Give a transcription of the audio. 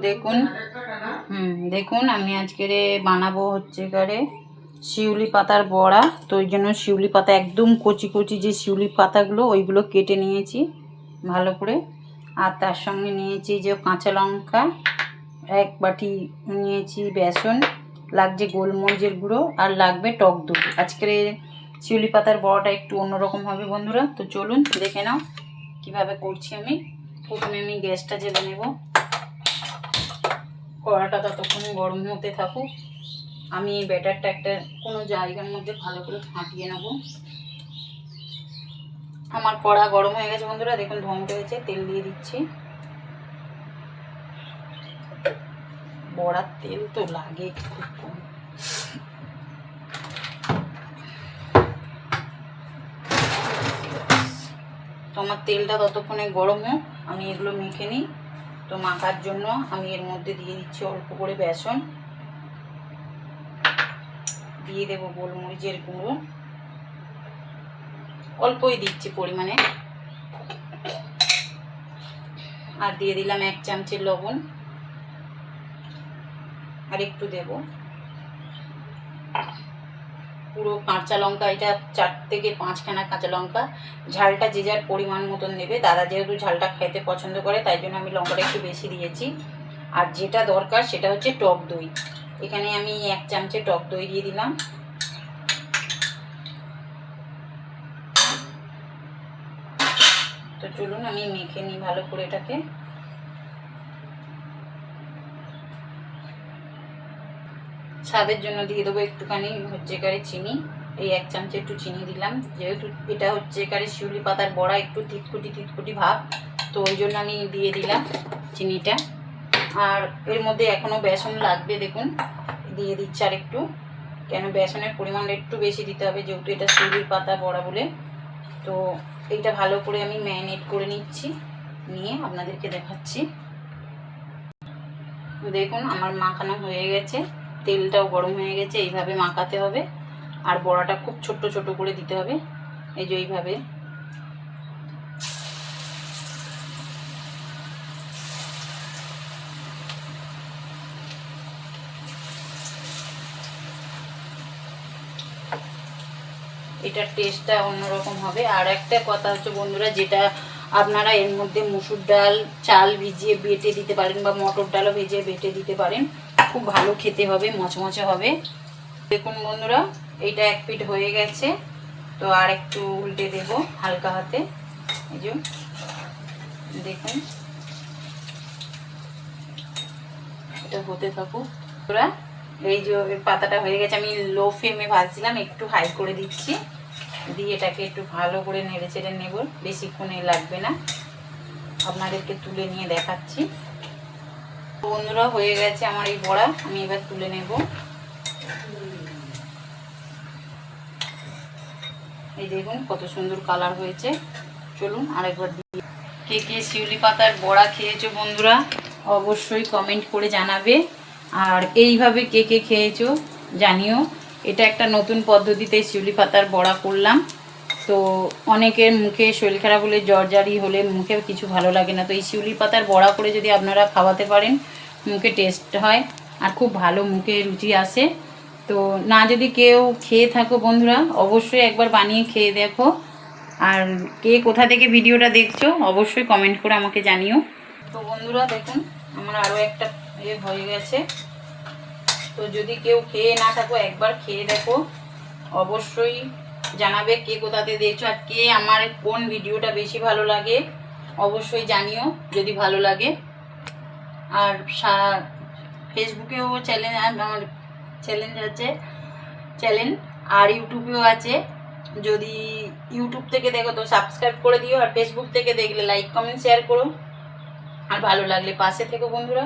দেখুন দেখুন আমি আজকের বানাবো হচ্ছে করে শিউলি পাতার বড়া। তো ওই জন্য শিউলি পাতা একদম কচি কচি যে শিউলি পাতাগুলো ওইগুলো কেটে নিয়েছি ভালো করে। আর তার সঙ্গে নিয়েছি যে কাঁচা লঙ্কা, এক বাটি নিয়েছি বেসন, লাগছে গোলমরিচের গুঁড়ো, আর লাগবে টক দই। আজকের শিউলি পাতার বড়াটা একটু অন্যরকম হবে বন্ধুরা। তো চলুন দেখে নাও কিভাবে করছি আমি। প্রথমে আমি গ্যাসটা জ্বেলে নেব, কড়াটা ততক্ষণ গরম হতে থাকুক। আমি এই ব্যাটারটা একটা কোনো জায়গার মধ্যে ভালো করে ফাটিয়ে নেব। আমার কড়া গরম হয়ে গেছে বন্ধুরা, দেখুন ধোঁয়া উঠে গেছে। তেল দিয়ে দিচ্ছি। বড়ার তেল তো লাগে খুব কম। তো আমার তেলটা ততক্ষণে গরম হোক, আমি এগুলো মেখে নিই। তো মাখার জন্য আমি এর মধ্যে দিয়ে দিচ্ছি অল্প করে বেসন, দিয়ে দেবো গোলমরিচের গুঁড়ো, অল্পই দিচ্ছি পরিমাণে, আর দিয়ে দিলাম 1 চামচের লবণ, আর একটু দেব পুরো কাঁচা লঙ্কা। এটা 4 থেকে 5 খানা কাঁচা লঙ্কা। ঝালটা যে যার পরিমাণ মতন নেবে। দাদা যেহেতু ঝালটা খেতে পছন্দ করে তাই জন্য আমি লঙ্কাটা একটু বেশি দিয়েছি। আর যেটা দরকার সেটা হচ্ছে টক দই। এখানে আমি 1 চামচে টক দই দিয়ে দিলাম। তো চলুন আমি মেখে নিই ভালো করে এটাকে। স্বাদের জন্য দিয়ে দেবো একটুখানি হচ্ছে একারে চিনি। এই 1 চামচে একটু চিনি দিলাম, যেহেতু এটা হচ্ছে একারে শিউলি পাতার বড়া একটু তিতকুটি ভাব, তো ওই জন্য আমি দিয়ে দিলাম চিনিটা। আর এর মধ্যে এখনও বেসন লাগবে, দেখুন দিয়ে দিচ্ছি আর একটু, কেন বেসনের পরিমাণটা একটু বেশি দিতে হবে যেহেতু এটা শিউলি পাতা বড়া বলে। তো এইটা ভালো করে আমি ম্যারিনেট করে নিচ্ছি, নিয়ে আপনাদেরকে দেখাচ্ছি। দেখুন আমার মাখানো হয়ে গেছে, তেলটাও গরম হয়ে গেছে। এইভাবে মাখাতে হবে, আর বড়াটা খুব ছোট ছোট করে দিতে হবে, এই যে এইভাবে। এটার টেস্টটা অন্যরকম হবে। আর একটা কথা হচ্ছে বন্ধুরা, যেটা আপনারা এর মধ্যে মুসুর ডাল চাল ভিজিয়ে বেটে দিতে পারেন, বা মটর ডালও ভিজিয়ে বেটে দিতে পারেন, খুব ভালো খেতে হবে, মচমচে হবে। দেখুন বন্ধুরা এইটা 1 পিঠ হয়ে গেছে। তো আর একটু উল্টে দেব হালকা হাতে, এই যে দেখুন এটা হতে থাকুক। বন্ধুরা এই যে পাতাটা হয়ে গেছে, আমি লো ফ্লেমে ভাজছিলাম, একটু হাই করে দিচ্ছি, দিয়ে এটাকে একটু ভালো করে নেড়ে চেড়ে নেব। বেশিক্ষণে লাগবে না, আপনাদেরকে তুলে নিয়ে দেখাচ্ছি। বন্ধুরা হয়ে গেছে আমার এই বড়া, আমি এবার তুলে নেব। এই দেখুন কত সুন্দর কালার হয়েছে। চলুন আরেকবার দিই। কে কে শিউলি পাতার বড়া খেয়েছো বন্ধুরা অবশ্যই কমেন্ট করে জানাবে। আর এইভাবে কে কে খেয়েছো জানিও। এটা একটা নতুন পদ্ধতিতে শিউলি পাতার বড়া করলাম। তো অনেকের মুখে শরীর খারাপ হলে, জ্বরজারি হলে মুখে কিছু ভালো লাগে না, তো এই শিউলি পাতার বড়া করে যদি আপনারা খাওয়াতে পারেন মুখে টেস্ট হয় আর খুব ভালো মুখে রুচি আসে। তো না যদি কেউ খেয়ে থাকো বন্ধুরা অবশ্যই একবার বানিয়ে খেয়ে দেখো। আর কে কোথা থেকে ভিডিওটা দেখছো অবশ্যই কমেন্ট করে আমাকে জানিও। তো বন্ধুরা দেখুন আমার আরও একটা হয়ে গেছে। তো যদি কেউ খেয়ে না থাকো একবার খেয়ে দেখো, অবশ্যই জানাবে কে কোথাতে দেখছো, আর কে আমার কোন ভিডিওটা বেশি ভালো লাগে অবশ্যই জানিও যদি ভালো লাগে। আর ফেসবুকেও আমার চ্যালেঞ্জ আছে, আর ইউটিউবেও আছে। যদি ইউটিউব থেকে দেখো তো সাবস্ক্রাইব করে দিও, আর ফেসবুক থেকে দেখলে লাইক কমেন্ট শেয়ার করো, আর ভালো লাগলে পাশে থেকো বন্ধুরা।